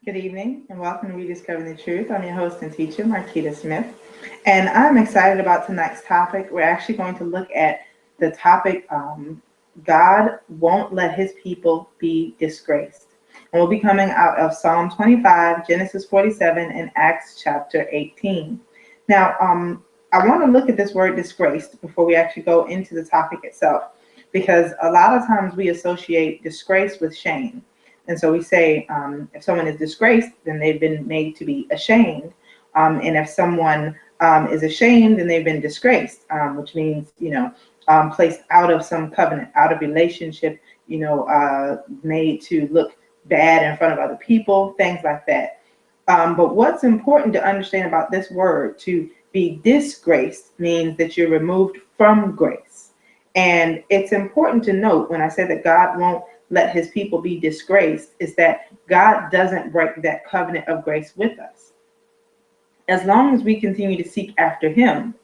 Good evening and welcome to Rediscovering the Truth. I'm your host and teacher, Markita Smith, and I'm excited about tonight's topic. We're actually going to look at the topic, God won't let his people be disgraced. And we'll be coming out of Psalm 25, Genesis 47, and Acts chapter 18. Now, I want to look at this word disgraced before we actually go into the topic itself, because a lot of times we associate disgrace with shame. And so we say, if someone is disgraced, then they've been made to be ashamed. And if someone is ashamed, then they've been disgraced, which means, placed out of some covenant, out of relationship, made to look bad in front of other people, things like that. But what's important to understand about this word, to be disgraced, means that you're removed from grace. And it's important to note when I say that God won't let his people be disgraced, is that God doesn't break that covenant of grace with us. As long as we continue to seek after him,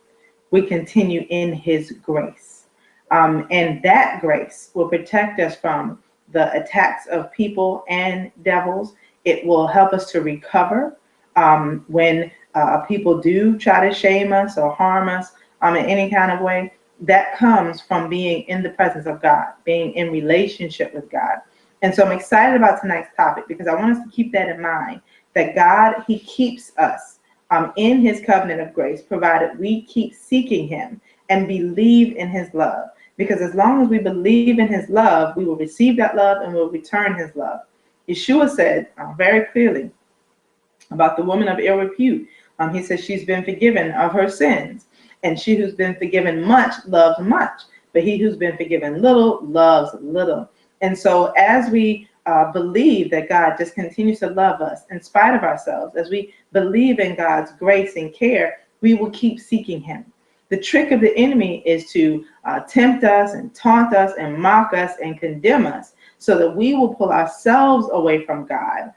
we continue in his grace. And that grace will protect us from the attacks of people and devils. It will help us to recover when people do try to shame us or harm us in any kind of way. That comes from being in the presence of God, being in relationship with God. And so I'm excited about tonight's topic because I want us to keep that in mind, that God, he keeps us in his covenant of grace, provided we keep seeking him and believe in his love. Because as long as we believe in his love, we will receive that love and will return his love. Yeshua said very clearly about the woman of ill repute. He says she's been forgiven of her sins. And she who's been forgiven much loves much, but he who's been forgiven little loves little. And so as we believe that God just continues to love us in spite of ourselves, as we believe in God's grace and care, we will keep seeking him. The trick of the enemy is to tempt us and taunt us and mock us and condemn us so that we will pull ourselves away from God,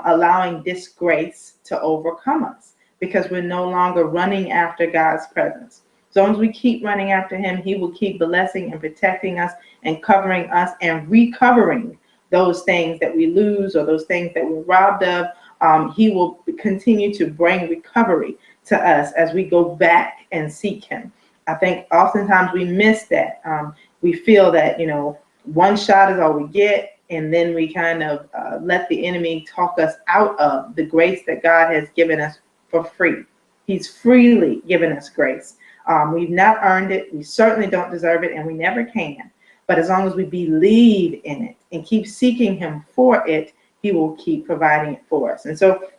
allowing disgrace to overcome us, because we're no longer running after God's presence. As long as we keep running after him, he will keep blessing and protecting us and covering us and recovering those things that we lose or those things that we're robbed of. He will continue to bring recovery to us as we go back and seek him. I think oftentimes we miss that. We feel that, one shot is all we get, and then we kind of let the enemy talk us out of the grace that God has given us for free. He's freely given us grace. We've not earned it. We certainly don't deserve it, and we never can. But as long as we believe in it and keep seeking him for it, he will keep providing it for us. And so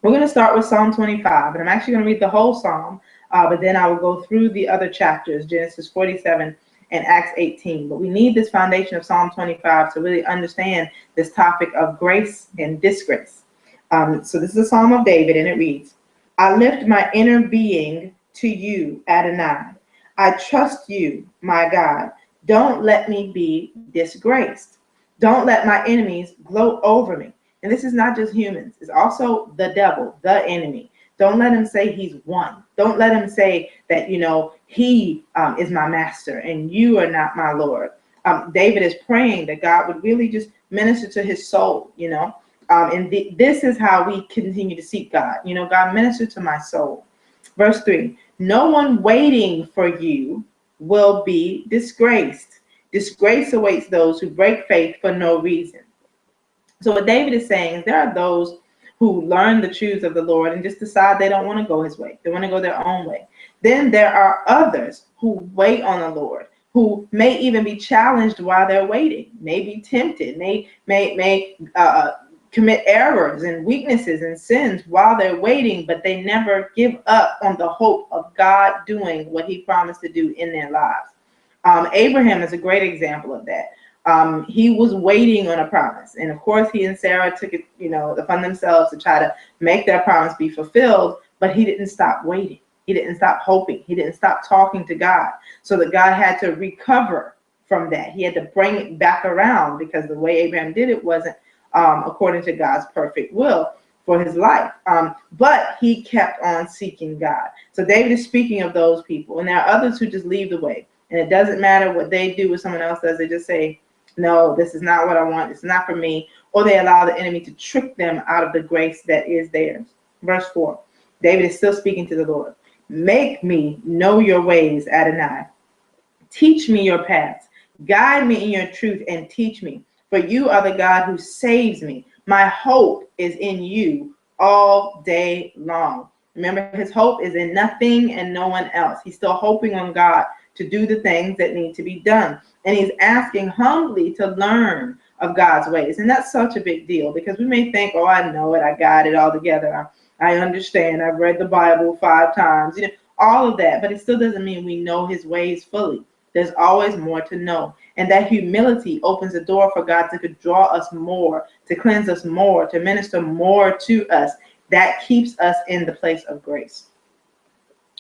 we're going to start with Psalm 25, and I'm actually going to read the whole Psalm, but then I will go through the other chapters, Genesis 47 and Acts 18. But we need this foundation of Psalm 25 to really understand this topic of grace and disgrace. So this is a Psalm of David, and it reads, I lift my inner being to you, Adonai. I trust you, my God. Don't let me be disgraced. Don't let my enemies gloat over me. And this is not just humans. It's also the devil, the enemy. Don't let him say he's won. Don't let him say that, he is my master and you are not my Lord. David is praying that God would really just minister to his soul, this is how we continue to seek God. God, minister to my soul. Verse 3, no one waiting for you will be disgraced. Disgrace awaits those who break faith for no reason. So what David is saying is there are those who learn the truths of the Lord and just decide they don't want to go his way. They want to go their own way. Then there are others who wait on the Lord, who may even be challenged while they're waiting, may be tempted, may commit errors and weaknesses and sins while they're waiting, but they never give up on the hope of God doing what he promised to do in their lives. Abraham is a great example of that. He was waiting on a promise. And of course, he and Sarah took it, upon themselves to try to make that promise be fulfilled, but he didn't stop waiting. He didn't stop hoping. He didn't stop talking to God. So that God had to recover from that. He had to bring it back around because the way Abraham did it wasn't according to God's perfect will for his life. But he kept on seeking God. So David is speaking of those people. And there are others who just leave the way. And it doesn't matter what they do or someone else does. They just say, No, this is not what I want. It's not for me. Or they allow the enemy to trick them out of the grace that is theirs. Verse 4. David is still speaking to the Lord. Make me know your ways, Adonai. Teach me your paths. Guide me in your truth and teach me. For you are the God who saves me. My hope is in you all day long. Remember, his hope is in nothing and no one else. He's still hoping on God to do the things that need to be done. And he's asking humbly to learn of God's ways. And that's such a big deal, because we may think, oh, I know it. I got it all together. I understand. I've read the Bible 5 times, all of that. But it still doesn't mean we know his ways fully. There's always more to know. And that humility opens the door for God to draw us more, to cleanse us more, to minister more to us. That keeps us in the place of grace.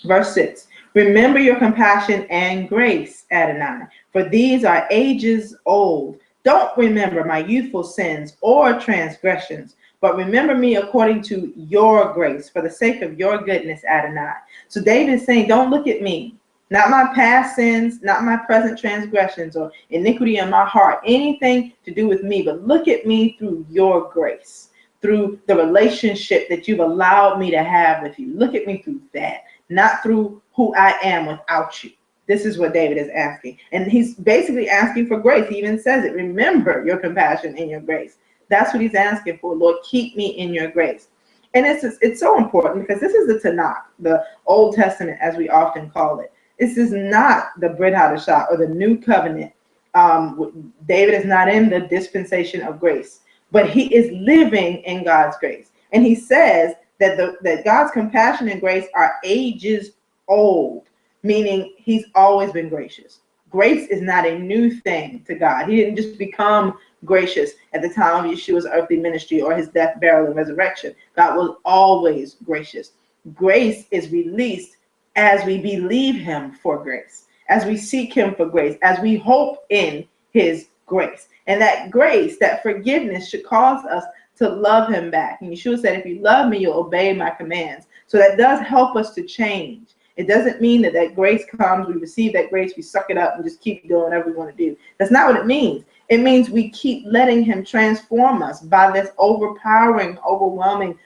Verse 6. Remember your compassion and grace, Adonai, for these are ages old. Don't remember my youthful sins or transgressions, but remember me according to your grace, for the sake of your goodness, Adonai. So David is saying, don't look at me. Not my past sins, not my present transgressions or iniquity in my heart, anything to do with me, but look at me through your grace, through the relationship that you've allowed me to have with you. Look at me through that, not through who I am without you. This is what David is asking. And he's basically asking for grace. He even says it, remember your compassion and your grace. That's what he's asking for. Lord, keep me in your grace. And it's so important, because this is the Tanakh, the Old Testament, as we often call it. This is not the Brit Hadashah or the New Covenant. David is not in the dispensation of grace, but he is living in God's grace. And he says that God's compassion and grace are ages old, meaning he's always been gracious. Grace is not a new thing to God. He didn't just become gracious at the time of Yeshua's earthly ministry or his death, burial, and resurrection. God was always gracious. Grace is released as we believe him for grace, as we seek him for grace, as we hope in his grace. And that grace, that forgiveness, should cause us to love him back. And Yeshua said, if you love me, you'll obey my commands. So that does help us to change. It doesn't mean that grace comes, we receive that grace, we suck it up and just keep doing whatever we want to do. That's not what it means. It means we keep letting him transform us by this overpowering, overwhelming,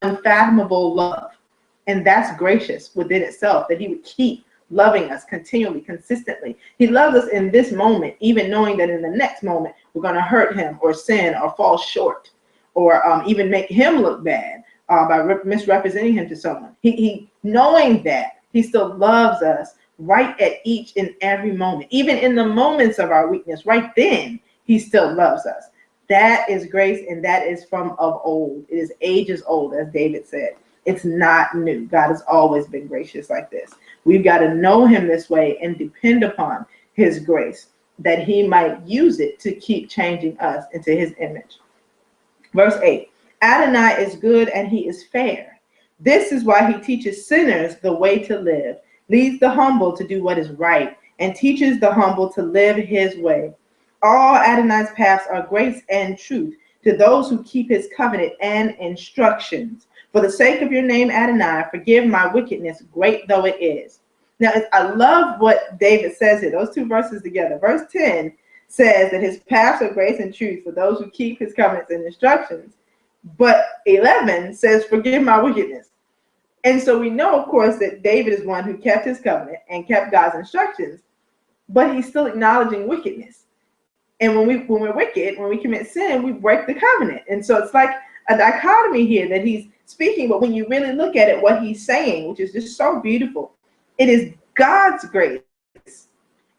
unfathomable love. And that's gracious within itself, that he would keep loving us continually, consistently. He loves us in this moment, even knowing that in the next moment we're going to hurt him or sin or fall short or even make him look bad by misrepresenting him to someone. He knowing that, he still loves us right at each and every moment. Even in the moments of our weakness, right then, he still loves us. That is grace, and that is from of old. It is ages old, as David said. It's not new. God has always been gracious like this. We've got to know him this way and depend upon his grace, that he might use it to keep changing us into his image. Verse 8, Adonai is good and he is fair. This is why he teaches sinners the way to live, leads the humble to do what is right, and teaches the humble to live his way. All Adonai's paths are grace and truth to those who keep his covenant and instructions. For the sake of your name, Adonai, forgive my wickedness, great though it is. Now, I love what David says here, those two verses together. Verse 10 says that his paths are grace and truth for those who keep his covenants and instructions. But 11 says, forgive my wickedness. And so we know, of course, that David is one who kept his covenant and kept God's instructions, but he's still acknowledging wickedness. And when we're wicked, when we commit sin, we break the covenant. And so it's like a dichotomy here that he's speaking, but when you really look at it, what he's saying, which is just so beautiful, it is God's grace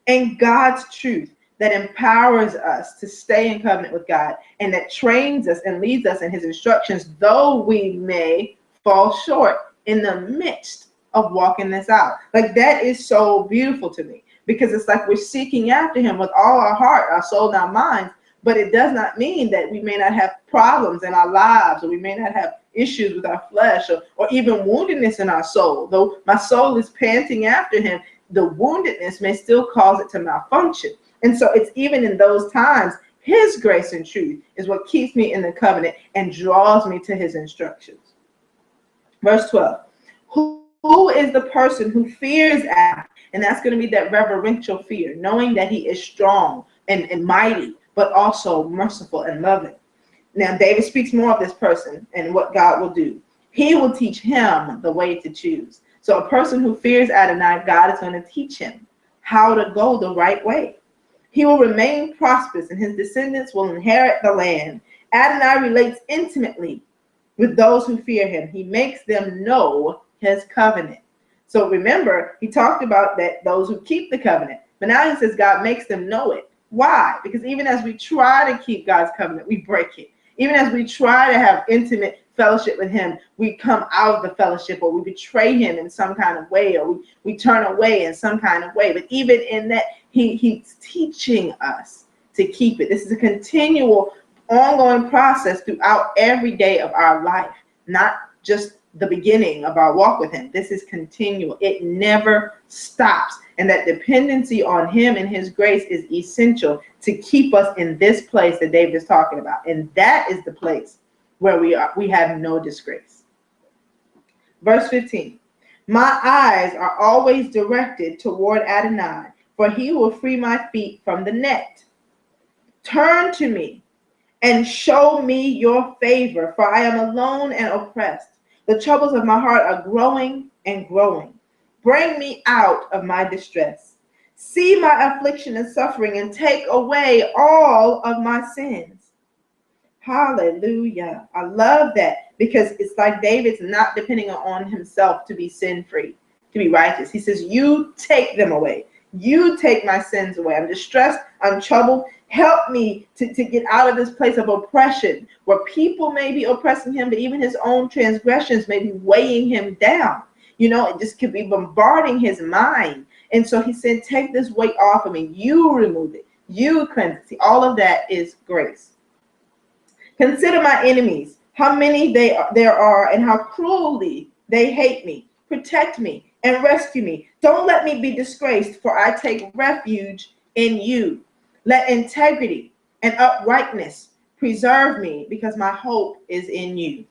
and God's truth that empowers us to stay in covenant with God, and that trains us and leads us in his instructions, though we may fall short in the midst of walking this out. Like, that is so beautiful to me, because it's like we're seeking after him with all our heart, our soul, and our minds, but it does not mean that we may not have problems in our lives, or we may not have issues with our flesh, or even woundedness in our soul. Though my soul is panting after him, the woundedness may still cause it to malfunction. And so it's even in those times, his grace and truth is what keeps me in the covenant and draws me to his instructions. Verse 12, who is the person who fears Adonai? And that's going to be that reverential fear, knowing that he is strong and mighty, but also merciful and loving. Now, David speaks more of this person and what God will do. He will teach him the way to choose. So a person who fears Adonai, God is going to teach him how to go the right way. He will remain prosperous, and his descendants will inherit the land. Adonai relates intimately with those who fear him. He makes them know his covenant. So remember, he talked about that those who keep the covenant. But now he says God makes them know it. Why? Because even as we try to keep God's covenant, we break it. Even as we try to have intimate fellowship with him, we come out of the fellowship, or we betray him in some kind of way, or we turn away in some kind of way. But even in that, he's teaching us to keep it. This is a continual, ongoing process throughout every day of our life, not just the beginning of our walk with him. This is continual. It never stops. And that dependency on him and his grace is essential to keep us in this place that David is talking about. And that is the place where we have no disgrace. Verse 15. My eyes are always directed toward Adonai, for he will free my feet from the net. Turn to me and show me your favor, for I am alone and oppressed. The troubles of my heart are growing and growing. Bring me out of my distress. See my affliction and suffering, and take away all of my sins. Hallelujah. I love that, because it's like David's not depending on himself to be sin-free, to be righteous. He says, you take them away. You take my sins away. I'm distressed. I'm troubled. Help me to get out of this place of oppression, where people may be oppressing him, but even his own transgressions may be weighing him down. You know, it just could be bombarding his mind. And so he said, take this weight off of me. You remove it. You cleanse it. See, all of that is grace. Consider my enemies, how many there are, and how cruelly they hate me. Protect me and rescue me. Don't let me be disgraced, for I take refuge in you. Let integrity and uprightness preserve me, because my hope is in you.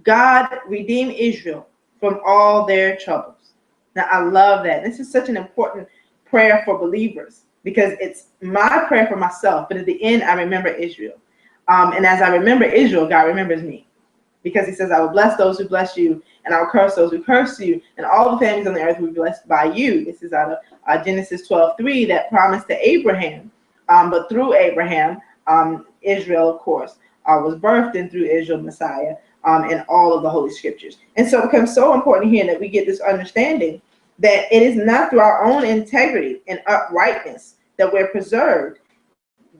God, redeem Israel from all their troubles. Now, I love that. This is such an important prayer for believers, because it's my prayer for myself. But at the end, I remember Israel. And as I remember Israel, God remembers me, because he says, I will bless those who bless you, and I will curse those who curse you, and all the families on the earth will be blessed by you. This is out of Genesis 12:3, that promise to Abraham. But through Abraham, Israel, of course, was birthed, and through Israel, Messiah, and all of the Holy Scriptures. And so it becomes so important here that we get this understanding that it is not through our own integrity and uprightness that we're preserved.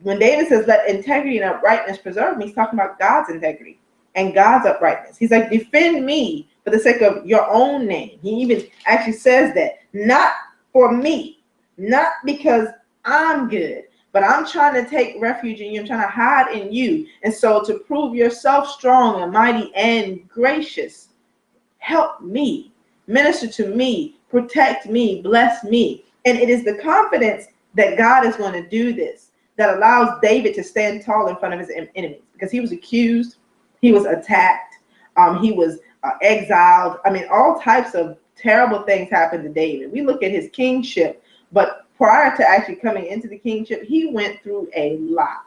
When David says, let integrity and uprightness preserve me, he's talking about God's integrity and God's uprightness. He's like, defend me for the sake of your own name. He even actually says that, not for me, not because I'm good, but I'm trying to take refuge in you. I'm trying to hide in you. And so to prove yourself strong and mighty and gracious, help me, minister to me, protect me, bless me. And it is the confidence that God is going to do this that allows David to stand tall in front of his enemies, because he was accused, he was attacked, he was exiled. I mean, all types of terrible things happened to David. We look at his kingship, but prior to actually coming into the kingship, he went through a lot.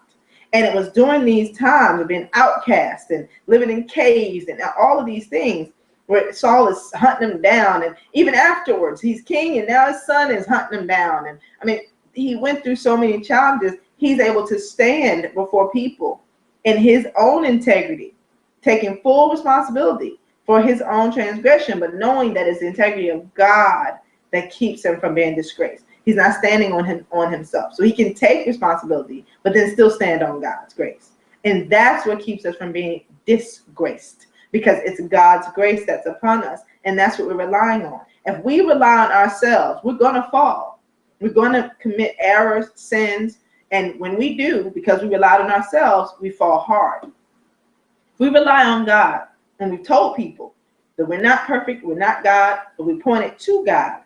And it was during these times of being outcast and living in caves and all of these things where Saul is hunting him down. And even afterwards, he's king, and now his son is hunting him down. And I mean, he went through so many challenges. He's able to stand before people in his own integrity, taking full responsibility for his own transgression, but knowing that it's the integrity of God that keeps him from being disgraced. He's not standing on himself. So he can take responsibility, but then still stand on God's grace. And that's what keeps us from being disgraced, because it's God's grace that's upon us, and that's what we're relying on. If we rely on ourselves, we're going to fall. We're going to commit errors, sins, and when we do, because we relied on ourselves, we fall hard. If we rely on God, and we've told people that we're not perfect, we're not God, but we point it to God,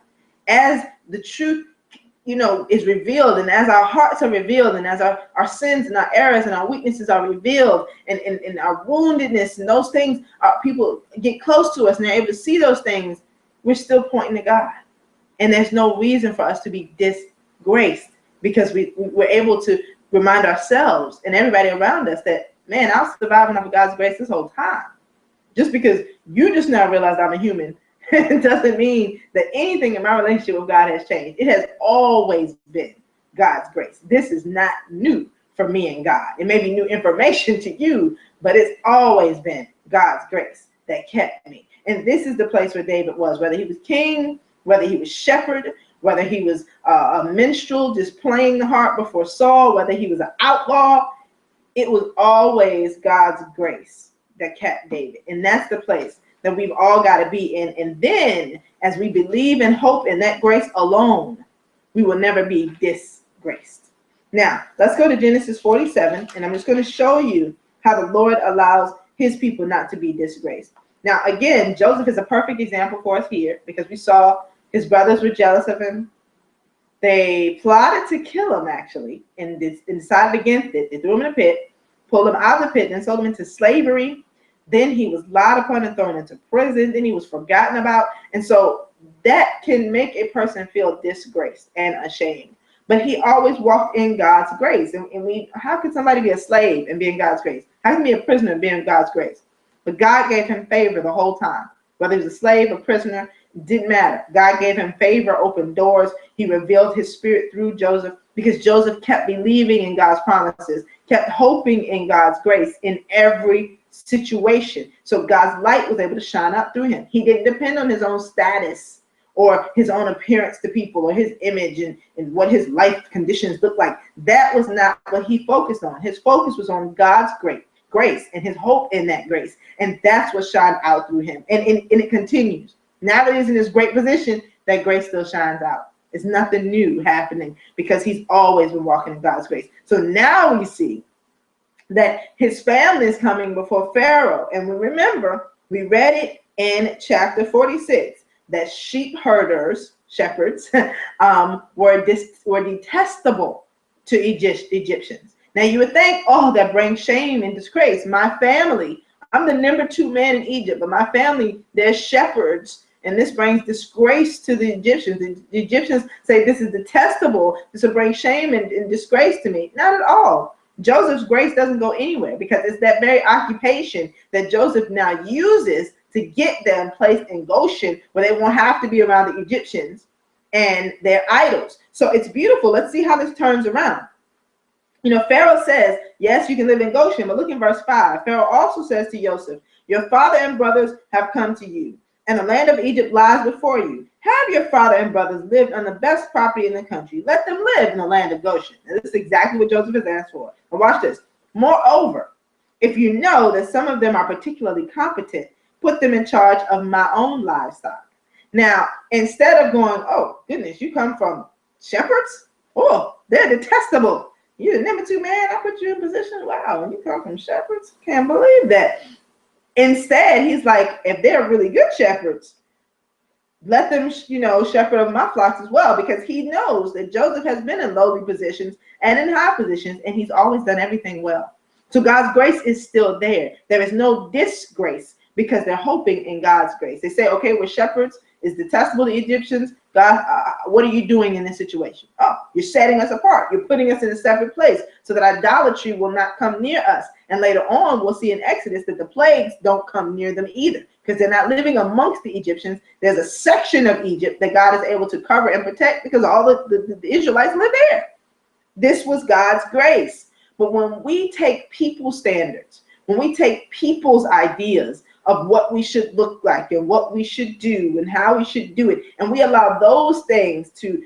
as the truth, is revealed, and as our hearts are revealed, and as our sins and our errors and our weaknesses are revealed, and our woundedness and those things, people get close to us and they're able to see those things, we're still pointing to God. And there's no reason for us to be disgraced, because we're able to remind ourselves and everybody around us that, man, I was surviving under God's grace this whole time. Just because you just now realized I'm a human doesn't mean that anything in my relationship with God has changed. It has always been God's grace. This is not new for me and God. It may be new information to you, but it's always been God's grace that kept me. And this is the place where David was, whether he was king, whether he was shepherd, whether he was a minstrel just playing the harp before Saul, whether he was an outlaw. It was always God's grace that kept David. And that's the place that we've all got to be in. And then as we believe and hope in that grace alone, we will never be disgraced. Now, let's go to Genesis 47, and I'm just going to show you how the Lord allows his people not to be disgraced. Now, again, Joseph is a perfect example for us here because we saw his brothers were jealous of him. They plotted to kill him, actually, and decided against it. They threw him in a pit, pulled him out of the pit, and sold him into slavery. Then he was lied upon and thrown into prison. Then he was forgotten about. And so that can make a person feel disgraced and ashamed. But he always walked in God's grace. And how could somebody be a slave and be in God's grace? How can he be a prisoner and be in God's grace? But God gave him favor the whole time. Whether he was a slave or prisoner, didn't matter. God gave him favor, opened doors. He revealed his spirit through Joseph because Joseph kept believing in God's promises, kept hoping in God's grace in every situation. So God's light was able to shine out through him. He didn't depend on his own status or his own appearance to people or his image and what his life conditions looked like. That was not what he focused on. His focus was on God's grace and his hope in that grace. And that's what shined out through him. And it continues. Now that he's in this great position, that grace still shines out. It's nothing new happening because he's always been walking in God's grace. So now we see that his family is coming before Pharaoh. And we remember, we read it in chapter 46, that sheep herders, shepherds, were detestable to Egyptians. Now you would think, oh, that brings shame and disgrace. My family, I'm the number 2 man in Egypt, but my family, they're shepherds. And this brings disgrace to the Egyptians. The Egyptians say this is detestable. This will bring shame and disgrace to me. Not at all. Joseph's grace doesn't go anywhere because it's that very occupation that Joseph now uses to get them placed in Goshen where they won't have to be around the Egyptians and their idols. So it's beautiful. Let's see how this turns around. You know, Pharaoh says, yes, you can live in Goshen, but look in verse 5. Pharaoh also says to Joseph, your father and brothers have come to you, and the land of Egypt lies before you. Have your father and brothers lived on the best property in the country. Let them live in the land of Goshen. And this is exactly what Joseph has asked for. And watch this. Moreover, if you know that some of them are particularly competent, put them in charge of my own livestock. Now, instead of going, oh, goodness, you come from shepherds? Oh, they're detestable. You're the number 2 man. I put you in position. Wow, you come from shepherds? Can't believe that. Instead, he's like, if they're really good shepherds, let them, shepherd of my flocks as well, because he knows that Joseph has been in lowly positions and in high positions, and he's always done everything well. So God's grace is still there. There is no disgrace because they're hoping in God's grace. They say, okay, we're shepherds. It's detestable to Egyptians. God, what are you doing in this situation? Oh, you're setting us apart. You're putting us in a separate place so that idolatry will not come near us. And later on, we'll see in Exodus that the plagues don't come near them either because they're not living amongst the Egyptians. There's a section of Egypt that God is able to cover and protect because all the Israelites live there. This was God's grace. But when we take people's standards, when we take people's ideas of what we should look like and what we should do and how we should do it, and we allow those things to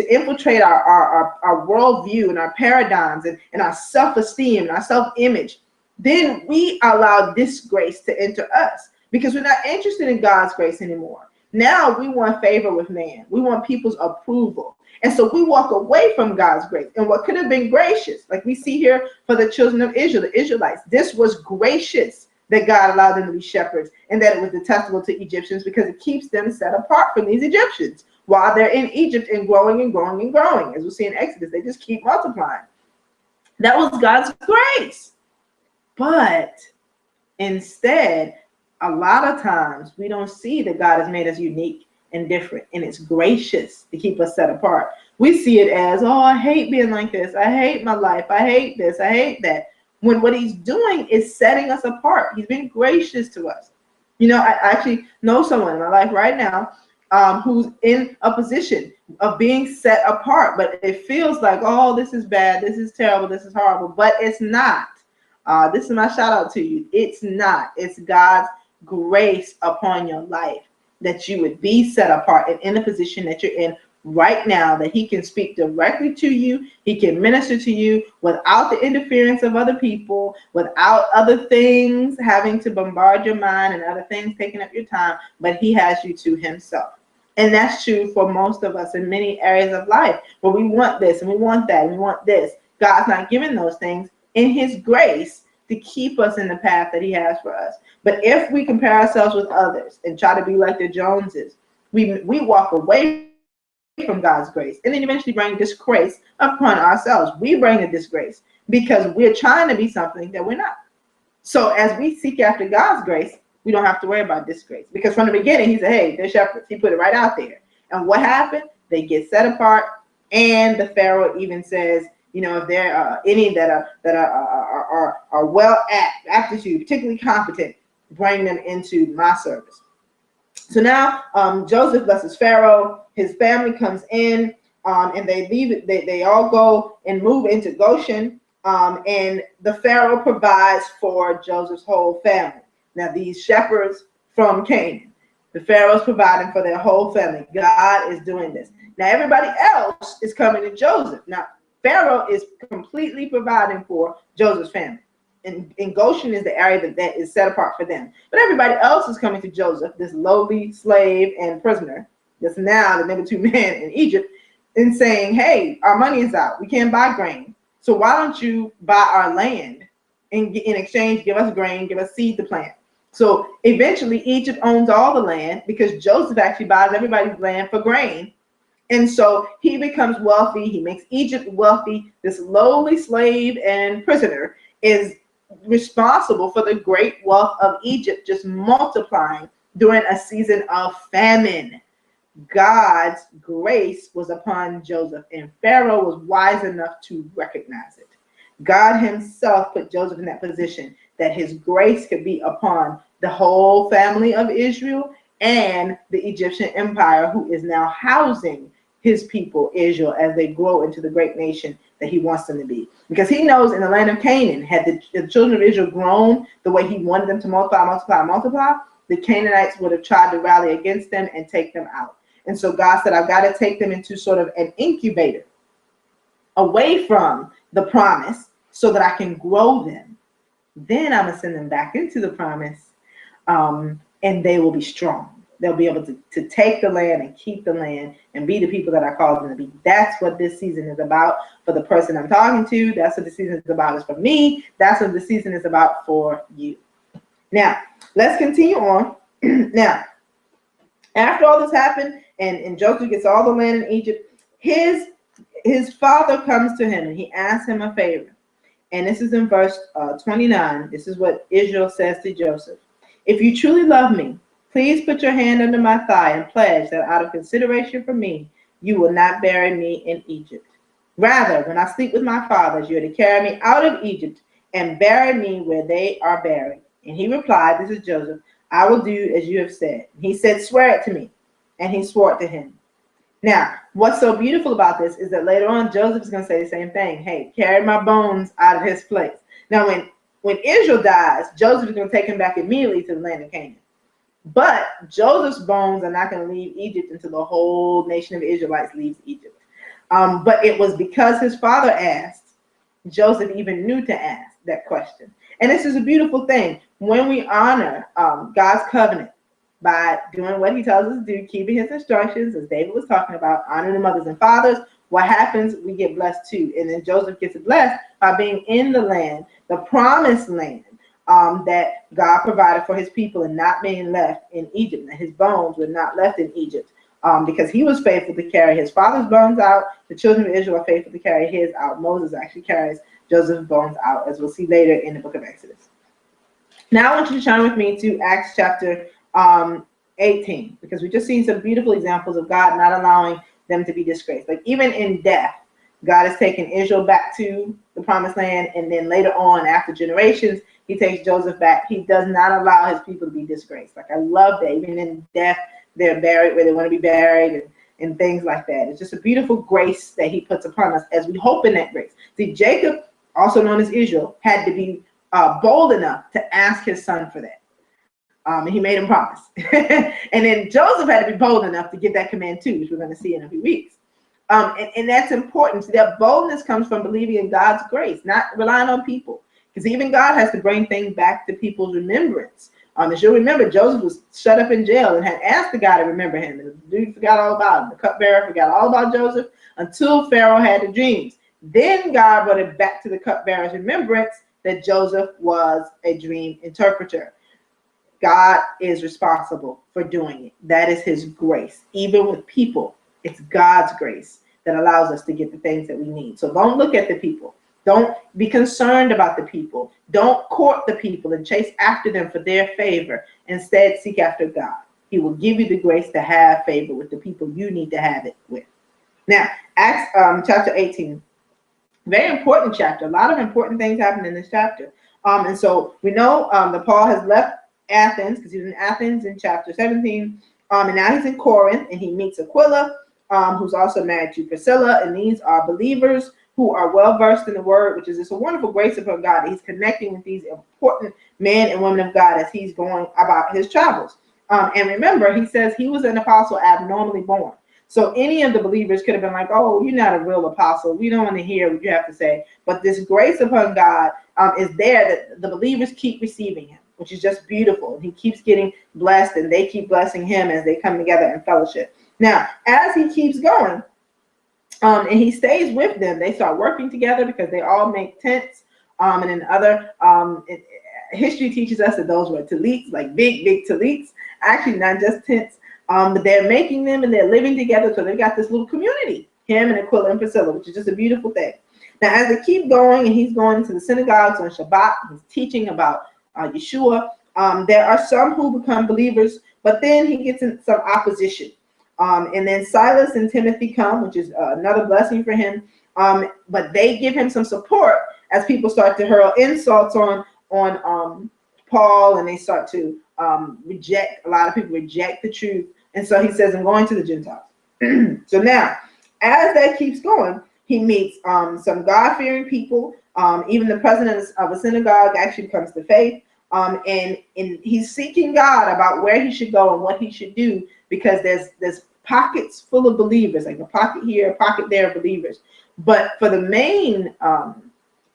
infiltrate our worldview and our paradigms and our self-esteem and our self-image, then we allow disgrace to enter us because we're not interested in God's grace anymore. Now we want favor with man. We want people's approval. And so we walk away from God's grace. And what could have been gracious, like we see here for the children of Israel, the Israelites, this was gracious that God allowed them to be shepherds and that it was detestable to Egyptians because it keeps them set apart from these Egyptians while they're in Egypt and growing and growing and growing. As we see in Exodus, they just keep multiplying. That was God's grace. But instead, a lot of times we don't see that God has made us unique and different, and it's gracious to keep us set apart. We see it as, oh, I hate being like this. I hate my life. I hate this. I hate that. When what he's doing is setting us apart. He's been gracious to us. You know, I actually know someone in my life right now who's in a position of being set apart, but it feels like, oh, this is bad. This is terrible. This is horrible, but it's not. This is my shout out to you. It's not. It's God's grace upon your life that you would be set apart and in the position that you're in right now, that he can speak directly to you. He can minister to you without the interference of other people, without other things having to bombard your mind and other things taking up your time, but he has you to himself. And that's true for most of us in many areas of life where we want this and we want that and we want this. God's not giving those things in his grace to keep us in the path that he has for us. But if we compare ourselves with others and try to be like the Joneses, we walk away from God's grace and then eventually bring disgrace upon ourselves. We bring a disgrace because we're trying to be something that we're not. So as we seek after God's grace, we don't have to worry about disgrace, because from the beginning he said, hey, they're shepherds. He put it right out there. And what happened? They get set apart, and the Pharaoh even says, you know, if there are any that are well aptitude, particularly competent, bring them into my service. So now Joseph blesses Pharaoh. His family comes in, and they leave it. They all go and move into Goshen, and the Pharaoh provides for Joseph's whole family. Now these shepherds from Canaan, the Pharaoh's providing for their whole family. God is doing this. Now everybody else is coming to Joseph. Now Pharaoh is completely providing for Joseph's family. And Goshen is the area that is set apart for them. But everybody else is coming to Joseph, this lowly slave and prisoner, that's now the number 2 man in Egypt, and saying, hey, our money is out. We can't buy grain. So why don't you buy our land and in exchange give us grain, give us seed to plant? So eventually Egypt owns all the land because Joseph actually buys everybody's land for grain. And so he becomes wealthy. He makes Egypt wealthy. This lowly slave and prisoner is responsible for the great wealth of Egypt just multiplying during a season of famine. God's grace was upon Joseph, and Pharaoh was wise enough to recognize it. God himself put Joseph in that position that his grace could be upon the whole family of Israel and the Egyptian empire, who is now housing his people, Israel, as they grow into the great nation that he wants them to be. Because he knows in the land of Canaan, had the children of Israel grown the way he wanted them to multiply, the Canaanites would have tried to rally against them and take them out. And so God said, I've got to take them into sort of an incubator away from the promise so that I can grow them. Then I'm going to send them back into the promise, and they will be strong. They'll be able to take the land and keep the land and be the people that I called them to be. That's what this season is about for the person I'm talking to. That's what the season is about is for me. That's what the season is about for you. Now, let's continue on. Now, after all this happened and Joseph gets all the land in Egypt, his father comes to him and he asks him a favor. And this is in verse 29. This is what Israel says to Joseph. If you truly love me, please put your hand under my thigh and pledge that out of consideration for me, you will not bury me in Egypt. Rather, when I sleep with my fathers, you are to carry me out of Egypt and bury me where they are buried. And he replied, this is Joseph, I will do as you have said. He said, swear it to me. And he swore it to him. Now, what's so beautiful about this is that later on, Joseph is going to say the same thing. Hey, carry my bones out of his place. Now, when Israel dies, Joseph is going to take him back immediately to the land of Canaan. But Joseph's bones are not going to leave Egypt until the whole nation of Israelites leaves Egypt. But it was because his father asked, Joseph even knew to ask that question. And this is a beautiful thing. When we honor God's covenant by doing what he tells us to do, keeping his instructions, as David was talking about, honoring the mothers and fathers, what happens? We get blessed too. And then Joseph gets blessed by being in the land, the promised land, that God provided for his people and not being left in Egypt. And his bones were not left in Egypt because he was faithful to carry his father's bones out. The children of Israel are faithful to carry his out. Moses actually carries Joseph's bones out, as we'll see later in the book of Exodus. Now I want you to turn with me to Acts chapter 8. 18, because we just seen some beautiful examples of God not allowing them to be disgraced. Like even in death, God has taken Israel back to the promised land, and then later on, after generations, he takes Joseph back. He does not allow his people to be disgraced. Like I love that. Even in death, they're buried where they want to be buried, and things like that. It's just a beautiful grace that he puts upon us as we hope in that grace. See, Jacob, also known as Israel, had to be bold enough to ask his son for that. And he made him promise. And then Joseph had to be bold enough to give that command too, which we're going to see in a few weeks. And that's important. So that boldness comes from believing in God's grace, not relying on people. Because even God has to bring things back to people's remembrance. As you'll remember, Joseph was shut up in jail and had asked the guy to remember him. And the dude forgot all about him. The cupbearer forgot all about Joseph until Pharaoh had the dreams. Then God brought it back to the cupbearer's remembrance that Joseph was a dream interpreter. God is responsible for doing it. That is his grace. Even with people, it's God's grace that allows us to get the things that we need. So don't look at the people. Don't be concerned about the people. Don't court the people and chase after them for their favor. Instead, seek after God. He will give you the grace to have favor with the people you need to have it with. Now, Acts chapter 18, very important chapter. A lot of important things happen in this chapter. And so we know that Paul has left Athens, because he was in Athens in chapter 17. And now he's in Corinth, and he meets Aquila, who's also married to Priscilla. And these are believers who are well versed in the word, which is just a wonderful grace upon God. He's connecting with these important men and women of God as he's going about his travels. And remember, he says he was an apostle abnormally born. So any of the believers could have been like, oh, you're not a real apostle. We don't want to hear what you have to say. But this grace upon God is there that the believers keep receiving him, which is just beautiful. And he keeps getting blessed, and they keep blessing him as they come together in fellowship. Now, as he keeps going, and he stays with them, they start working together because they all make tents. And in other history teaches us that those were talits, like big, big talits. Actually, not just tents, but they're making them and they're living together. So they've got this little community, him and Aquila and Priscilla, which is just a beautiful thing. Now, as they keep going, and he's going to the synagogues on Shabbat, he's teaching about Yeshua. There are some who become believers, but then he gets in some opposition. And then Silas and Timothy come, which is another blessing for him. But they give him some support as people start to hurl insults on Paul, and they start to reject. A lot of people reject the truth. And so he says, I'm going to the Gentiles. So now, as that keeps going, he meets some God-fearing people. Even the president of a synagogue actually comes to faith. And he's seeking God about where he should go and what he should do, because there's pockets full of believers, like a pocket here, a pocket there of believers. But for the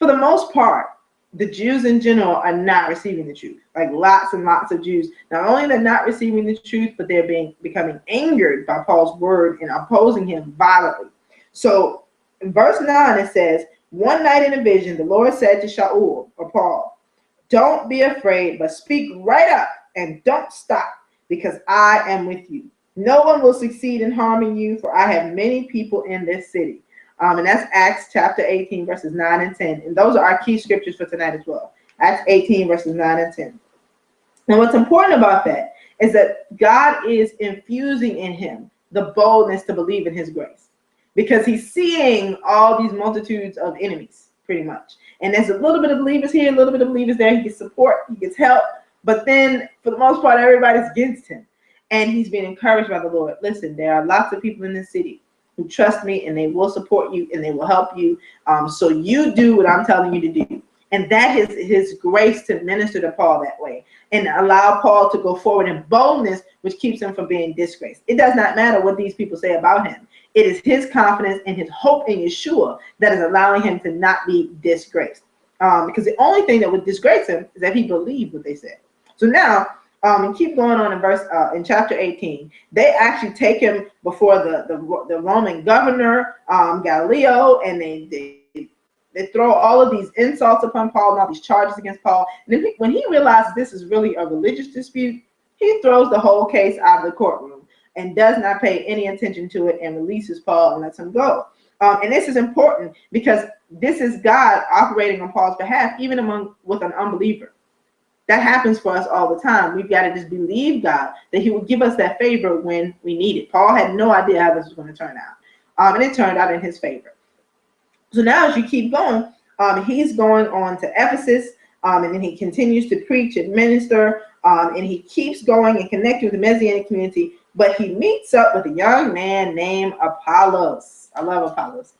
most part, the Jews in general are not receiving the truth. Like lots and lots of Jews, not only they're not receiving the truth, but they're becoming angered by Paul's word and opposing him violently. So in verse 9, it says, one night in a vision, the Lord said to Shaul, or Paul, don't be afraid, but speak right up and don't stop, because I am with you. No one will succeed in harming you, for I have many people in this city. And that's Acts chapter 18, verses 9 and 10. And those are our key scriptures for tonight as well. Acts 18, verses 9 and 10. And what's important about that is that God is infusing in him the boldness to believe in his grace, because he's seeing all these multitudes of enemies, pretty much. And there's a little bit of believers here, a little bit of believers there. He gets support, he gets help. But then, for the most part, everybody's against him. And he's being encouraged by the Lord. Listen, there are lots of people in this city who trust me, and they will support you, and they will help you. So you do what I'm telling you to do. And that is his grace to minister to Paul that way and allow Paul to go forward in boldness, which keeps him from being disgraced. It does not matter what these people say about him. It is his confidence and his hope in Yeshua that is allowing him to not be disgraced. Because the only thing that would disgrace him is that he believed what they said. So now, and keep going on in chapter 18. They actually take him before the Roman governor, Galileo, and they throw all of these insults upon Paul and all these charges against Paul. And then when he realizes this is really a religious dispute, he throws the whole case out of the courtroom and does not pay any attention to it and releases Paul and lets him go. And this is important because this is God operating on Paul's behalf, even with an unbeliever. That happens for us all the time. We've got to just believe God that he will give us that favor when we need it. Paul had no idea how this was going to turn out. And it turned out in his favor. So now as you keep going, he's going on to Ephesus, and then he continues to preach and minister, and he keeps going and connecting with the Messianic community, but he meets up with a young man named Apollos. I love Apollos.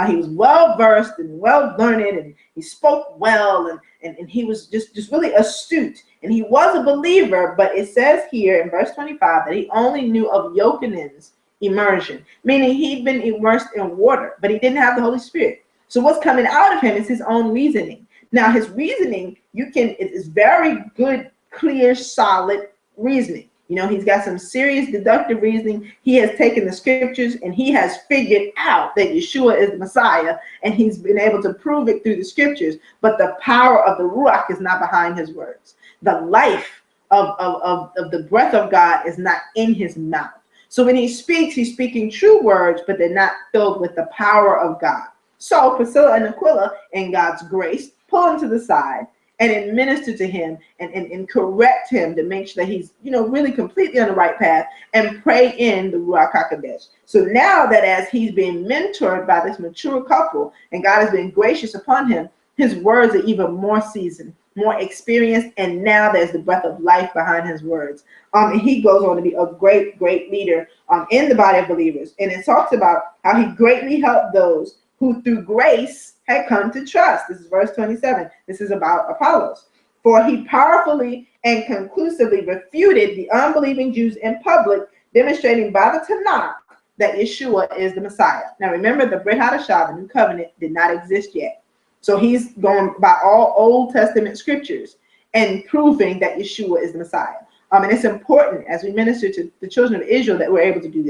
He was well-versed and well-learned, and he spoke well, and he was just really astute. And he was a believer, but it says here in verse 25 that he only knew of Yochanan's immersion, meaning he'd been immersed in water, but he didn't have the Holy Spirit. So what's coming out of him is his own reasoning. Now, his reasoning, it is very good, clear, solid reasoning. You know, he's got some serious deductive reasoning. He has taken the scriptures and he has figured out that Yeshua is the Messiah, and he's been able to prove it through the scriptures. But the power of the Ruach is not behind his words. The life of the breath of God is not in his mouth. So when he speaks, he's speaking true words, but they're not filled with the power of God. So Priscilla and Aquila, in God's grace, pull him to the side and administer to him and correct him to make sure that he's, really completely on the right path, and pray in the Ruach HaKodesh. So now that as he's being mentored by this mature couple and God has been gracious upon him, his words are even more seasoned, more experienced, and now there's the breath of life behind his words. And he goes on to be a great, great leader in the body of believers. And it talks about how he greatly helped those who through grace had come to trust. This is verse 27. This is about Apollos. For he powerfully and conclusively refuted the unbelieving Jews in public, demonstrating by the Tanakh that Yeshua is the Messiah. Now remember, the Brit Hadashah, the New Covenant, did not exist yet. So he's going by all Old Testament scriptures and proving that Yeshua is the Messiah. And it's important as we minister to the children of Israel that we're able to do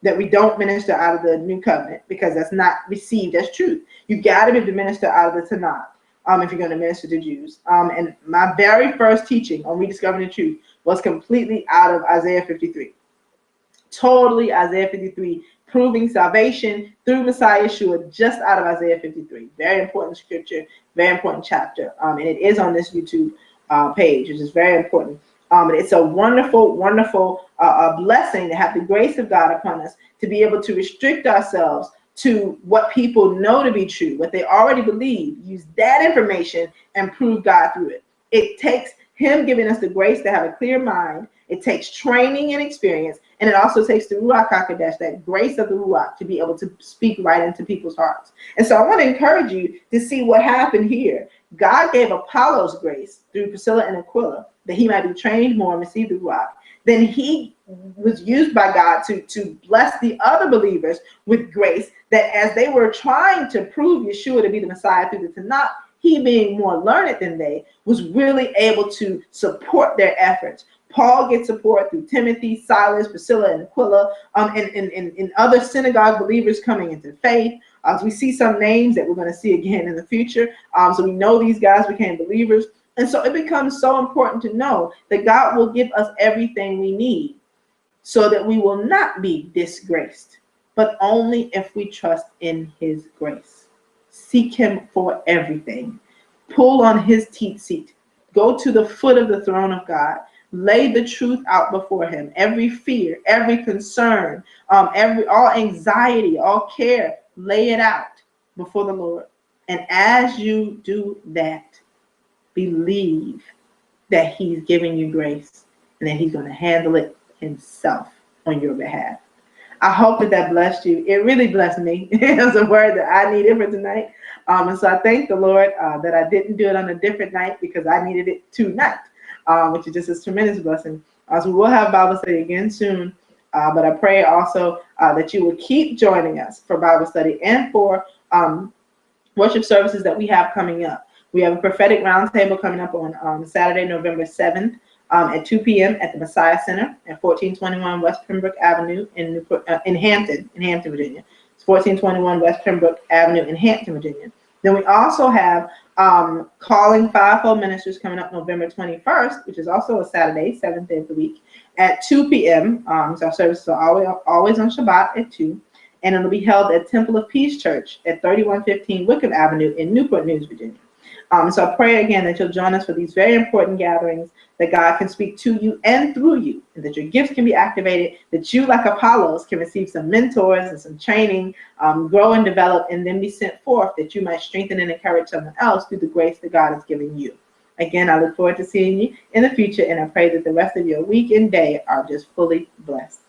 that we don't minister out of the New Covenant, because that's not received as truth. You got to be able to minister out of the Tanakh if you're going to minister to Jews. And my very first teaching on rediscovering the truth was completely out of Isaiah 53. Totally Isaiah 53, proving salvation through Messiah Yeshua just out of Isaiah 53. Very important scripture, very important chapter. And it is on this YouTube page, which is very important. And it's a wonderful, wonderful blessing to have the grace of God upon us to be able to restrict ourselves to what people know to be true, what they already believe, use that information and prove God through it. It takes him giving us the grace to have a clear mind. It takes training and experience, and it also takes the Ruach HaKodesh, that grace of the Ruach, to be able to speak right into people's hearts. And so I want to encourage you to see what happened here. God gave Apollos grace through Priscilla and Aquila, that he might be trained more and receive the Ruach. Then he was used by God to bless the other believers with grace, that as they were trying to prove Yeshua to be the Messiah through the Tanakh, he, being more learned than they, was really able to support their efforts. Paul gets support through Timothy, Silas, Priscilla, and Aquila, and other synagogue believers coming into faith. As we see some names that we're going to see again in the future. So we know these guys became believers. And so it becomes so important to know that God will give us everything we need so that we will not be disgraced, but only if we trust in his grace. Seek him for everything. Pull on his teat seat. Go to the foot of the throne of God. Lay the truth out before him. Every fear, every concern, all anxiety, all care, lay it out before the Lord. And as you do that, believe that he's giving you grace and that he's going to handle it himself on your behalf. I hope that blessed you. It really blessed me. It was a word that I needed for tonight. And so I thank the Lord that I didn't do it on a different night, because I needed it tonight, which is just a tremendous blessing. So we will have Bible study again soon. But I pray also that you will keep joining us for Bible study and for worship services that we have coming up. We have a prophetic roundtable coming up on Saturday, November 7th at 2 p.m. at the Messiah Center at 1421 West Pembroke Avenue in Hampton, Virginia. It's 1421 West Pembroke Avenue in Hampton, Virginia. Then we also have Calling Fivefold Ministers coming up November 21st, which is also a Saturday, 7th day of the week, at 2 p.m. So our services are always on Shabbat at 2. And it'll be held at Temple of Peace Church at 3115 Wickham Avenue in Newport News, Virginia. So I pray again that you'll join us for these very important gatherings, that God can speak to you and through you, and that your gifts can be activated, that you, like Apollos, can receive some mentors and some training, grow and develop, and then be sent forth that you might strengthen and encourage someone else through the grace that God has given you. Again, I look forward to seeing you in the future, and I pray that the rest of your week and day are just fully blessed.